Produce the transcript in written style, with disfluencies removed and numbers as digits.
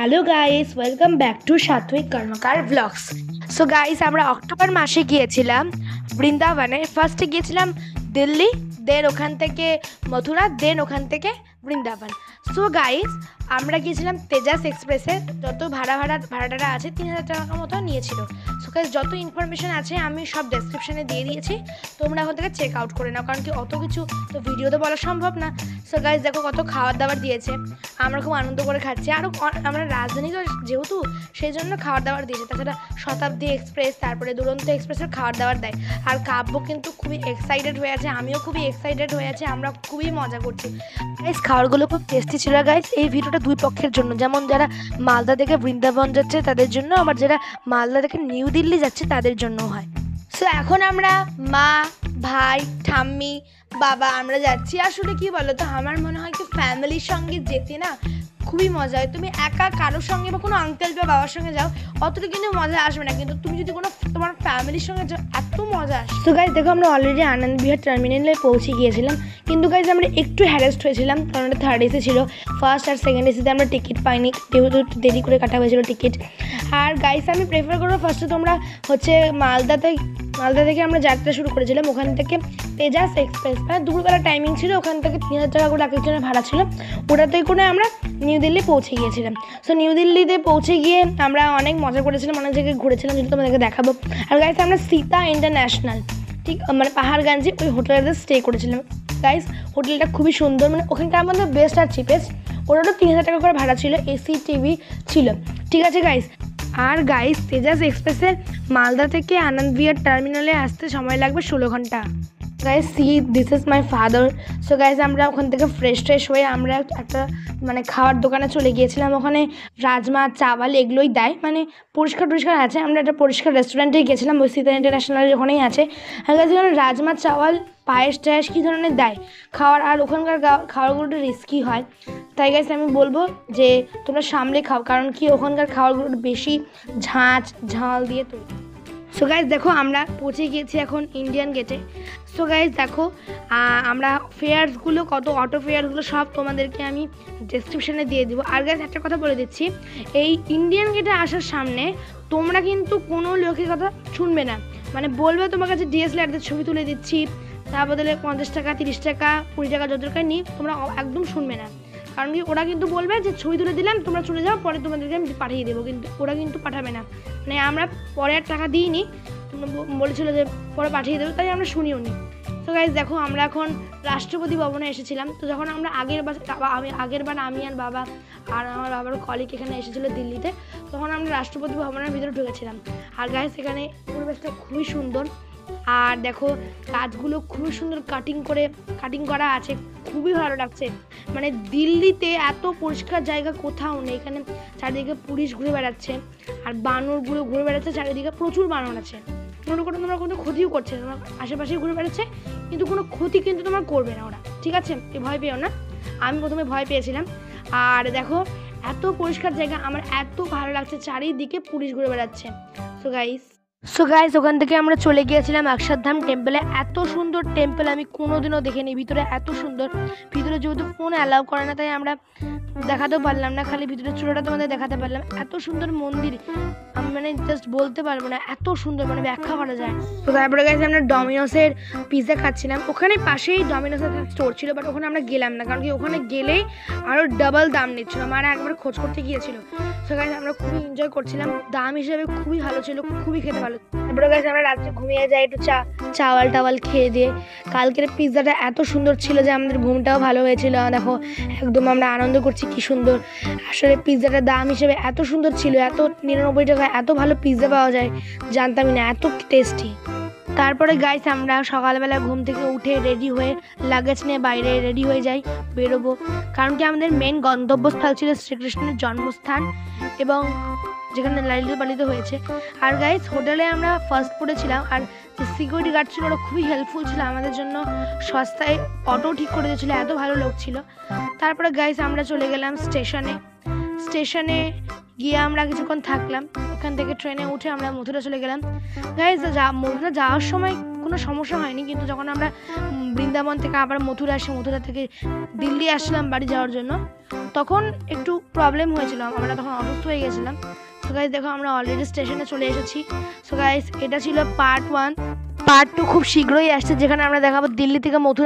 Hello guys, welcome back to Satwik Karmakar vlogs. So guys, আমরা October মাসে গিয়েছিলাম বৃন্দাবনে। ফার্স্টে গিয়েছিলাম দিল্লি, দেন ওখান থেকে মথুরা, দেন ওখান থেকে বৃন্দাবন। সো গাইস, আমরা গিয়েছিলাম তেজাস এক্সপ্রেসে। যত ভাড়াটা আছে 3,000 টাকা মতো নিয়েছিল। সো গাইস, যত ইনফরমেশন আছে আমি সব ডেসক্রিপশানে দিয়ে দিয়েছি, তোমরা ওখান থেকে চেক আউট করে নাও, কারণ কি অত কিছু তো ভিডিওতে বলা সম্ভব না। সো গাইস দেখো কত খাবার দাবার দিয়েছে, আমরা খুব আনন্দ করে খাচ্ছি। আরও আমরা রাজধানী তো যেহেতু সেই জন্য খাবার দাবার দিয়েছে। তাছাড়া শতাব্দী এক্সপ্রেস, তারপরে দুরন্ত এক্সপ্রেসের খাবার দাবার দেয়। আর কাব্য কিন্তু খুবই এক্সাইটেড হয়ে আছে, আমিও খুবই এক্সাইটেড হয়ে আছি, আমরা খুবই মজা করছি। গাইস খাবারগুলো খুব টেস্টি ছিল। গাইস এই ভিডিওটা দুই পক্ষের জন্য, যেমন যারা মালদা থেকে বৃন্দাবন যাচ্ছে তাদের জন্য, আবার যারা মালদা থেকে নিউ দিল্লি যাচ্ছে তাদের জন্য হয়। সো এখন আমরা মা, ভাই, ঠাম্মি, বাবা আমরা যাচ্ছি। আসলে কি বলো তো, আমার মনে হয় কি ফ্যামিলির সঙ্গে যেতে না খুবই মজা হয়। তুমি একা কারোর সঙ্গে বা কোনো আঙ্কেল বা বাবার সঙ্গে যাও অতটা কিন্তু মজা আসবে না, কিন্তু তুমি যদি কোনো তোমার ফ্যামিলির সঙ্গে যাও এত মজা আসে। তো গাইজ দেখো, আমরা অলরেডি আনন্দ বিহার টার্মিনালে পৌঁছে গিয়েছিলাম, কিন্তু গাইজ আমরা একটু হ্যারাসড হয়েছিলাম, কারণ এটা থার্ড এসি ছিল। ফার্স্ট আর সেকেন্ড এসিতে আমরা টিকিট পাইনি, যেহেতু দেরি করে কাটা হয়েছিল টিকিট। আর গাইজ আমি প্রেফার করবো ফার্স্টে তোমরা হচ্ছে মালদা থেকে আমরা যাত্রা শুরু করেছিলাম। ওখান থেকে তেজাস এক্সপ্রেস, মানে দুপুরবেলা টাইমিং ছিল, ওখান থেকে 3,000 টাকা করে এক একজনের ভাড়া ছিল, ওটাতেই করে আমরা নিউ দিল্লি পৌঁছে গিয়েছিলাম। সো নিউ দিল্লিতে পৌঁছে গিয়ে আমরা অনেক মজা করেছিলাম, অনেক জায়গায় ঘুরেছিলাম, যেটা তোমাদেরকে দেখাবো। আর গাইস আমরা সীতা ইন্টারন্যাশনাল, ঠিক মানে পাহাড়গঞ্জে ওই হোটেলেতে স্টে করেছিলাম। গাইস হোটেলটা খুবই সুন্দর, মানে ওখানকার আমাদের বেস্ট আর চিপেস্ট। ওটারও 3,000 টাকা করে ভাড়া ছিল, এসি টিভি ছিল, ঠিক আছে গাইস। আর গাইস তেজাস এক্সপ্রেসের মালদা থেকে আনন্দ বিহার টার্মিনালে আসতে সময় লাগবে 16 ঘন্টা। Guys C this is my father. So guys আমরা ওখান থেকে ফ্রেশ হয়ে আমরা একটা মানে খাওয়ার দোকানে চলে গিয়েছিলাম। ওখানে রাজমা, চাওয়াল এগুলোই দেয়, মানে পরিষ্কার আছে। আমরা একটা পরিষ্কার রেস্টুরেন্টে গিয়েছিলাম, ওই সীতা ইন্টারন্যাশনাল ওখানেই আছে। আর গাইস ওখানে রাজমা, চাওয়াল, পায়েস টায়েস কী ধরনের দেয় খাওয়ার। আর ওখানকার খাবারগুলো একটু রিস্কি হয়, তাই গাইস আমি বলবো যে তোমরা সামলে খাও, কারণ কি ওখানকার খাবারগুলো বেশি ঝাল দিয়ে তৈরি। সো গাইজ দেখো আমরা পৌঁছে গিয়েছি এখন ইন্ডিয়ান গেটে। সো গাইজ দেখো আমরা ফেয়ারসগুলো, কত অটো ফেয়ারসগুলো সব তোমাদেরকে আমি ডেসক্রিপশানে দিয়ে দেবো। আর গাইজ একটা কথা বলে দিচ্ছি, এই ইন্ডিয়ান গেটে আসার সামনে তোমরা কিন্তু কোনো লোকের কথা শুনবে না, মানে বলবে তোমার কাছে ডিএসএলআর ছবি তুলে দিচ্ছি, তার বদলে 50 টাকা, 30 টাকা, 20 টাকা যত টাকা নিই, তোমরা একদম শুনবে না। কারণ কি ওরা কিন্তু বলবে যে ছবি তুলে দিলাম, তোমরা চলে যাও, পরে তোমাদেরকে আমি পাঠিয়ে দেবো, কিন্তু ওরা কিন্তু পাঠাবে না। মানে আমরা পরে আর টাকা দিইনি, বলেছিল যে পরে পাঠিয়ে দেবো, তাই আমরা শুনিও নি। তো গাইজ দেখো আমরা এখন রাষ্ট্রপতি ভবনে এসেছিলাম। তো যখন আমরা আগেরবার আমি আর বাবা আর আমার বাবার কলিগ এখানে এসেছিলো দিল্লিতে, তখন আমরা রাষ্ট্রপতি ভবনের ভিতরে ঢুকেছিলাম। আর গাইজ এখানে পরিবেশটা খুবই সুন্দর। আর দেখো কাজগুলো খুবই সুন্দর কাটিং করা আছে, খুবই ভালো লাগছে। মানে দিল্লিতে এত পরিষ্কার জায়গা কোথাও নেই। এখানে চারিদিকে পুলিশ ঘুরে বেড়াচ্ছে, আর বানরগুলো ঘুরে বেড়াচ্ছে চারিদিকে, প্রচুর বানর আছে। মনে করো তোমরা কোনো ক্ষতিও করছে না, তোমার আশেপাশেই ঘুরে বেড়াচ্ছে, কিন্তু কোনো ক্ষতি কিন্তু তোমার করবে না ওরা, ঠিক আছে? ভয় পেও না, আমি প্রথমে ভয় পেয়েছিলাম। আর দেখো এত পরিষ্কার জায়গা, আমার এত ভালো লাগছে, চারিদিকে পুলিশ ঘুরে বেড়াচ্ছে। সো গাইস ওখান থেকে আমরা চলে গিয়েছিলাম অক্ষরধাম টেম্পলে। এত সুন্দর টেম্পল আমি কোনোদিনও দেখিনি, ভিতরে এত সুন্দর। ভিতরে যেহেতু ফোন অ্যালাউ করে না, তাই আমরা দেখাতেও পারলাম না, খালি ভিতরের চূড়াটা তোমাদের দেখাতে পারলাম। এত সুন্দর মন্দির, আমি মানে জাস্ট বলতে পারবো না, এত সুন্দর, মানে ব্যাখ্যা করা যায়। তো তারপরে গেছে আমরা ডমিনোসের পিৎজা খাচ্ছিলাম। ওখানে পাশেই ডমিনোসের স্টোর ছিল, বাট ওখানে আমরা গেলাম না, কারণ কি ওখানে গেলেই আরও ডাবল দাম নিচ্ছিল, মানে একবার খোঁজ করতে গিয়েছিল। তো গাইস আমরা খুবই এনজয় করছিলাম, দাম হিসেবে খুবই ভালো ছিল, খুবই খেতে ভালো। তারপরে গাইস আমরা রাত্রে ঘুমিয়ে যাই একটু চাওয়াল টাওয়াল খেয়ে দিয়ে। কালকের পিৎজাটা এত সুন্দর ছিল যে আমাদের ঘুমটাও ভালো হয়েছিল। দেখো একদম আমরা আনন্দ করছি, কি সুন্দর। আসলে পিৎজাটার দাম হিসেবে এত সুন্দর ছিল, এত 99 টাকায় এত ভালো পিৎজা পাওয়া যায় জানতামই না, এত টেস্টি। তারপরে গাইস আমরা সকালবেলা ঘুম থেকে উঠে রেডি হয়ে লাগেজ নিয়ে বাইরে রেডি হয়ে যাই, বেরোবো, কারণ কি আমাদের মেন গন্তব্যস্থল ছিল শ্রীকৃষ্ণের জন্মস্থান, এবং যেখানে লালিত পালিত হয়েছে। আর গাইস হোটেলে আমরা ফার্স্ট পড়েছিলাম, আর সিকিউরিটি গার্ড ছিল ওরা খুবই হেল্পফুল ছিল আমাদের জন্য, সস্তায় অটো ঠিক করে দিয়েছিল, এত ভালো লোক ছিল। তারপরে গাইস আমরা চলে গেলাম স্টেশনে গিয়ে আমরা কিছুক্ষণ থাকলাম। ওখান থেকে ট্রেনে উঠে আমরা মথুরা চলে গেলাম। গাইস মথুরা যাওয়ার সময় কোনো সমস্যা হয়নি, কিন্তু যখন আমরা বৃন্দাবন থেকে আবার মথুরা থেকে দিল্লি আসলাম বাড়ি যাওয়ার জন্য, তখন একটু প্রবলেম হয়েছিল, আমরা তখন অসুস্থ হয়ে গেছিলাম। সো গাইস দেখো আমরা অলরেডি স্টেশনে চলে এসেছি। সো গাইস এটা ছিল পার্ট 1। পার্ট 2 খুব শীঘ্রই আসছে, যেখানে আমরা দেখাবো দিল্লি থেকে মথুরা